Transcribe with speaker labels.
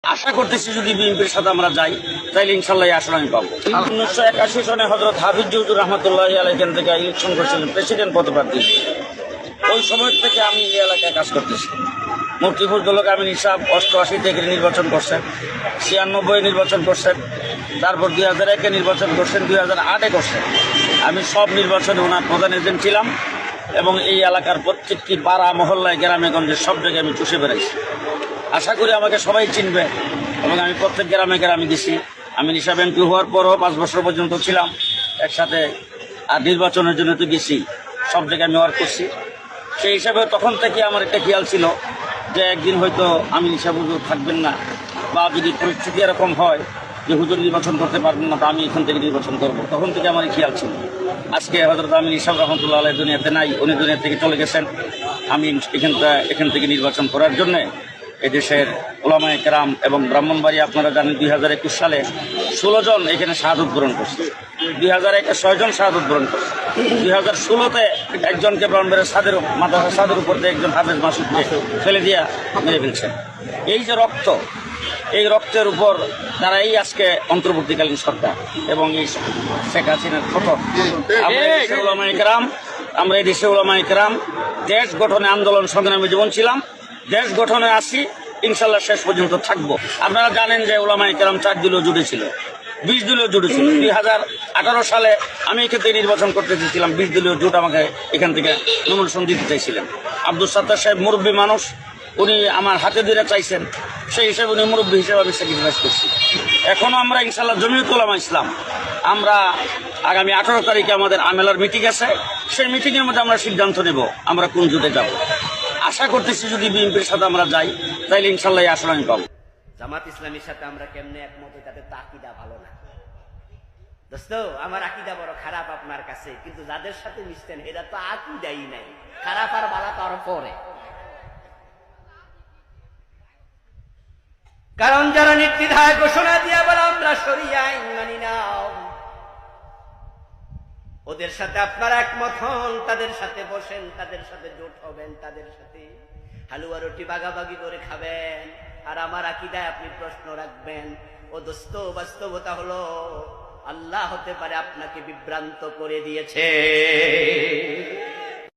Speaker 1: আশা করতেছি যদি বিএনপির সাথে আমরা যাই তাইলে ইনশাল্লাহ এই আসন আমি পাবো। 1981 সনে হযরত হাফিজ হুজুর রহমতুল্লাহি আলাইহি এখান থেকে ইলেকশন করছিলেন প্রেসিডেন্ট পদপ্রার্থী। ওই সময় থেকে আমি এই এলাকায় কাজ করতেছি। মুফতি ফজলুল হক আমিন সাহেব 88 থেকে নির্বাচন করছেন, 96 নির্বাচন করছেন, তারপর 2001 নির্বাচন করছেন, 2008 করছেন। আমি সব নির্বাচনে ওনার প্রধান এজেন্ট ছিলাম এবং এই এলাকার প্রত্যেকটি পাড়া মহল্লায় গ্রামে গঞ্জে সব জায়গায় আমি চষে বেড়াইছি। আশা করি আমাকে সবাই চিনবে এবং আমি প্রত্যেক গ্রামে গ্রামে গেছি। আমি নিশাব এমপি হওয়ার পরও 5 বছর পর্যন্ত ছিলাম একসাথে, আর নির্বাচনের জন্য তো গেছি, সব জায়গায় আমি ওয়ার্ক করছি। সেই হিসাবে তখন থেকে আমার একটা খেয়াল ছিল যে একদিন হয়তো আমি নিশাব হুজুর থাকবেন না, বা যদি পরিস্থিতি এরকম হয় যে হুজুর নির্বাচন করতে পারবেন না, তো আমি এখান থেকে নির্বাচন করব। তখন থেকে আমার এই খেয়াল ছিল। আজকে হযরত আমিন ইসাব রহমতুল্লাহ আলাইহি দুনিয়াতে নাই, উনি দুনিয়া থেকে চলে গেছেন। আমি এখান থেকে নির্বাচন করার জন্যে এদেশের উলামায়ে কেরাম এবং ব্রাহ্মণবাড়িয়া, আপনারা জানেন 2021 সালে 16 জন এখানে শাহাদত বরণ করছে, 2001-এ 6 জন শাহাদত বরণ করছে, 2016-তে একজনকে ব্রাহ্মণবাড়িয়ার মাদ্রাসা ছাদের উপর দিয়ে একজন হাফেজ মাসুদকে ফেলে দিয়া মেরে ফেলছেন। এই যে রক্ত, এই রক্তের উপর তারা এই আজকে অন্তর্বর্তীকালীন সরকার এবং এই শেখ হাসিনার ফটো, আমরা এই দেশে উলামায়ে কেরাম দেশ গঠনে আন্দোলন সংগ্রামে জীবন ছিলাম, দেশ গঠনে আসি, ইনশাল্লাহ শেষ পর্যন্ত থাকবো। আপনারা জানেন যে উলামায়ে কেরাম 4 দলীয় জুড়ে ছিল, 20 দলীয় জুড়ে ছিল। 2018 সালে আমি এখান থেকে নির্বাচন করতে চেয়েছিলাম, 20 দলীয় জোট আমাকে এখান থেকে নমিনেশন দিতে চাইছিলেন। আব্দুল সাত্তার সাহেব মুরব্বী মানুষ, উনি আমার হাতে ধরে চাইছেন, সেই হিসেবে উনি মুরব্বী হিসেবে আমি স্যাক্রিফাইস করছি। এখনও আমরা ইনশাল্লাহ জমিয়ত উলামা ইসলাম, আমরা আগামী 18 তারিখে আমাদের আমেলার মিটিং আছে, সেই মিটিংয়ের মধ্যে আমরা সিদ্ধান্ত নেব আমরা কোন জোটে যাব। আশা করতেছি যদি বিএনপির সাথে আমরা যাই তাইলে ইনশাল্লাহ এই আসন আমি পাবো।
Speaker 2: জামাত ইসলামীর সাথে আমরা কেমনে একমত হই, তাদের তো আকীদা ভালো না। দোস্ত, আমার আকীদা বড় খারাপ আপনার কাছে, কিন্তু যাদের সাথে মিশতেন এরা তো আকীদাই নাই, খারাপ আর ভালো তার পরে। কারণ যারা নির্দ্বিধায় ঘোষণা দিয়ে বলে আমরা শরিয়া আইন মানি না, ওদের সাথে আপনারা একমত হন, তাদের সাথে বসেন, তাদের সাথে জোট হবেন, তাদের সাথে হালুয়া রুটি বাগাবাগি করে খাবেন। আর আমার আকীদায় আপনি প্রশ্ন রাখবেন। ও দোস্ত, বাস্তবতা হলো আল্লাহ হতে পারে আপনাকে বিভ্রান্ত করে দিয়েছে।